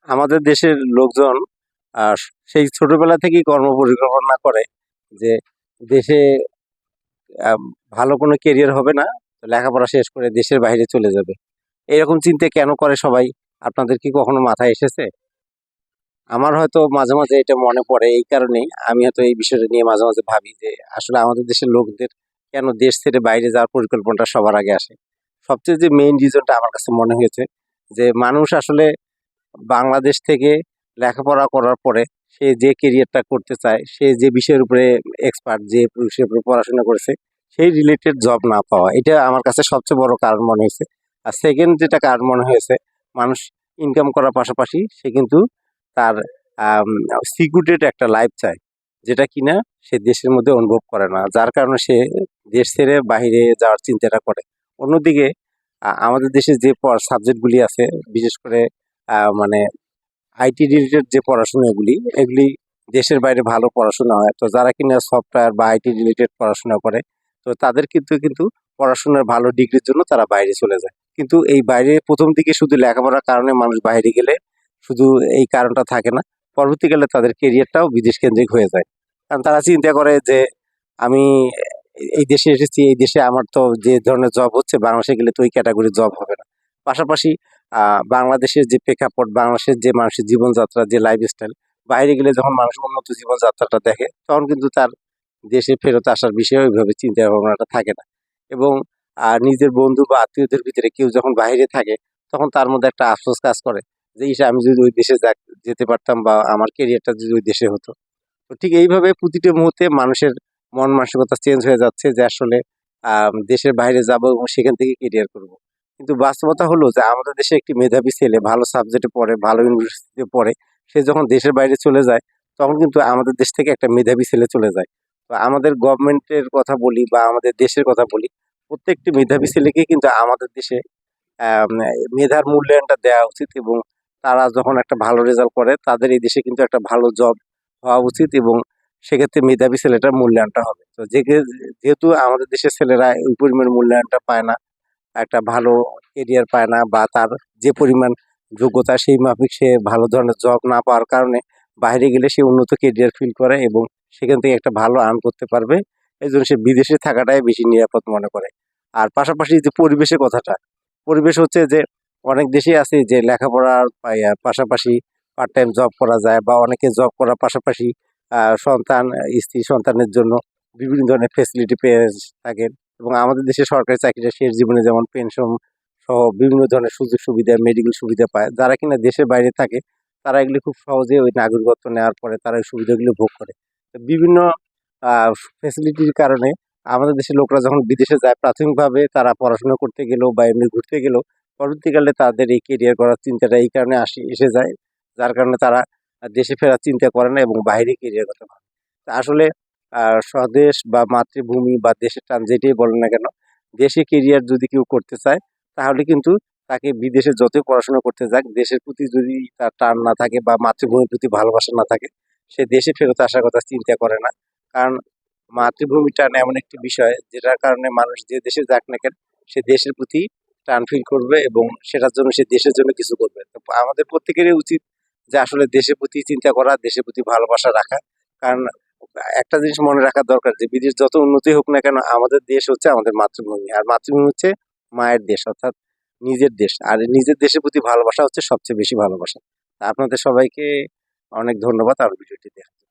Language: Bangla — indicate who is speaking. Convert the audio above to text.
Speaker 1: আমাদের দেশের লোকজন সেই ছোটবেলা থেকেই কর্ম পরিকল্পনা করে যে দেশে আহ, ভালো কোনো কেরিয়ার হবে না, তো লেখাপড়া শেষ করে দেশের বাইরে চলে যাবে। এরকম চিন্তা কেন করে সবাই? আপনাদের কি কখনো মাথায় এসেছে? আমার হয়তো মাঝে মাঝে এটা মনে পড়ে, এই কারণেই আমি হয়তো এই বিষয়টা নিয়ে মাঝে মাঝে ভাবি যে আসলে আমাদের দেশের লোকদের কেন দেশ ছেড়ে বাইরে যাওয়ার পরিকল্পনাটা সবার আগে আসে। সবচেয়ে যে মেইন রিজনটা আমার কাছে মনে হয়েছে যে মানুষ আসলে বাংলাদেশ থেকে লেখাপড়া করার পরে সে যে কেরিয়ারটা করতে চায়, সে যে বিষয়ের উপরে এক্সপার্ট, যে বিষয়ের উপরে পড়াশোনা করেছে, সেই রিলেটেড জব না পাওয়া, এটা আমার কাছে সবচেয়ে বড় কারণ মনে হয়েছে। আর সেকেন্ড যেটা কারণ মনে হয়েছে, মানুষ ইনকাম করার পাশাপাশি সে কিন্তু তার সিকিউরিটিড একটা লাইফ চায়, যেটা কিনা সে দেশের মধ্যে অনুভব করে না, যার কারণে সে দেশ ছেড়ে বাইরে যাওয়ার চিন্তাটা করে। অন্যদিকে আমাদের দেশে যে সাবজেক্টগুলি আছে, বিশেষ করে মানে আইটি রিলেটেড যে পড়াশোনাগুলি, এগুলি দেশের বাইরে ভালো পড়াশোনা হয়। তো যারা কিনা সফটওয়্যার বা আইটি রিলেটেড পড়াশোনা করে, তো তাদের কিন্তু কিন্তু পড়াশোনার ভালো ডিগ্রির জন্য তারা বাইরে চলে যায়। কিন্তু এই বাইরে প্রথম দিকে শুধু লেখাপড়ার কারণে মানুষ বাইরে গেলে শুধু এই কারণটা থাকে না, পরবর্তীকালে তাদের কেরিয়ারটাও বিদেশ কেন্দ্রিক হয়ে যায়। কারণ তারা চিন্তা করে যে আমি এই দেশে এসেছি, এই দেশে আমার তো যে ধরনের জব হচ্ছে, বাংলাদেশে গেলে তো ওই ক্যাটাগরির জব হবে না। পাশাপাশি বাংলাদেশের যে প্রেক্ষাপট, বাংলাদেশের যে মানুষের জীবনযাত্রা, যে লাইফস্টাইল, বাইরে গেলে যখন মানুষ উন্নত জীবনযাত্রাটা দেখে, তখন কিন্তু তার দেশে ফেরত আসার বিষয়ে ওইভাবে চিন্তা ভাবনাটা থাকে না। এবং নিজের বন্ধু বা আত্মীয়দের ভিতরে কেউ যখন বাইরে থাকে, তখন তার মধ্যে একটা আফসোস কাজ করে যে ইস, আমি যদি ওই দেশে যেতে পারতাম, বা আমার কেরিয়ারটা যদি ওই দেশে হতো। তো ঠিক এইভাবে প্রতিটা মুহূর্তে মানুষের মন মানসিকতা চেঞ্জ হয়ে যাচ্ছে যে আসলে দেশের বাইরে যাব এবং সেখান থেকে কেরিয়ার করব। কিন্তু বাস্তবতা হলো যে আমাদের দেশে একটি মেধাবী ছেলে ভালো সাবজেক্টে পড়ে, ভালো ইউনিভার্সিটিতে পড়ে, সে যখন দেশের বাইরে চলে যায়, তখন কিন্তু আমাদের দেশ থেকে একটা মেধাবী ছেলে চলে যায়। তো আমাদের গভর্নমেন্টের কথা বলি বা আমাদের দেশের কথা বলি, প্রত্যেকটি মেধাবী ছেলেকে কিন্তু আমাদের দেশে আম মেধার মূল্যায়নটা দেওয়া উচিত, এবং তারা যখন একটা ভালো রেজাল্ট করে তাদের এই দেশে কিন্তু একটা ভালো জব হওয়া উচিত, এবং সেক্ষেত্রে মেধাবী ছেলেটার মূল্যায়নটা হবে। তো যেহেতু আমাদের দেশের ছেলেরা ওই পরিমাণ মূল্যায়নটা পায় না, একটা ভালো কেরিয়ার পায় না, বা তার যে পরিমাণ যোগ্যতা সেই মাফিক সে ভালো ধরনের জব না পাওয়ার কারণে বাইরে গেলে সে উন্নত কেরিয়ার ফিল করে এবং সেখান থেকে একটা ভালো আর্ন করতে পারবে। এই জন্য সে বিদেশে থাকাটাই বেশি নিরাপদ মনে করে। আর পাশাপাশি যে পরিবেশের কথাটা, পরিবেশ হচ্ছে যে অনেক দেশেই আছে যে লেখাপড়ার পাশাপাশি পার্ট টাইম জব করা যায়, বা অনেকে জব করার পাশাপাশি সন্তান, স্ত্রী সন্তানের জন্য বিভিন্ন ধরনের ফেসিলিটি পেয়ে থাকেন। এবং আমাদের দেশে সরকারি চাকরিটা শেষ জীবনে যেমন পেনশন সহ বিভিন্ন ধরনের সুযোগ সুবিধা, মেডিকেল সুবিধা পায়। যারা কিনা দেশের বাইরে থাকে, তারা এগুলি খুব সহজে ওই নাগরিকত্ব নেওয়ার পরে তারা ওই সুবিধাগুলো ভোগ করে। তো বিভিন্ন ফেসিলিটির কারণে আমাদের দেশের লোকরা যখন বিদেশে যায়, প্রাথমিকভাবে তারা পড়াশোনা করতে গেলেও বা এমনি ঘুরতে গেলেও পরবর্তীকালে তাদের এই কেরিয়ার করার চিন্তাটা এই কারণে এসে যায়, যার কারণে তারা দেশে ফেরার চিন্তা করে না এবং বাইরে কেরিয়ার করতে ভাবে। তা আসলে স্বদেশ বা মাতৃভূমি বা দেশের টান যেটাই বলেন না কেন, দেশে কেরিয়ার যদি কেউ করতে চায়, তাহলে কিন্তু তাকে বিদেশে যতই পড়াশোনা করতে যাক, দেশের প্রতি যদি তার টান না থাকে বা মাতৃভূমির প্রতি ভালোবাসা না থাকে, সে দেশে ফেরত আসার কথা চিন্তা করে না। কারণ মাতৃভূমি টান এমন একটি বিষয় যেটার কারণে মানুষ যে দেশে যাক না কেন, সে দেশের প্রতি টান ফিল করবে এবং সেটার জন্য সে দেশের জন্য কিছু করবে। তো আমাদের প্রত্যেকেরই উচিত যে আসলে দেশের প্রতি চিন্তা করা, দেশের প্রতি ভালোবাসা রাখা। কারণ একটা জিনিস মনে রাখা দরকার যে বিদেশ যত উন্নতি হোক না কেন, আমাদের দেশ হচ্ছে আমাদের মাতৃভূমি, আর মাতৃভূমি হচ্ছে মায়ের দেশ, অর্থাৎ নিজের দেশ। আর নিজের দেশের প্রতি ভালোবাসা হচ্ছে সবচেয়ে বেশি ভালোবাসা। তা আপনাদের সবাইকে অনেক ধন্যবাদ আমার ভিডিওটি দেখার জন্য।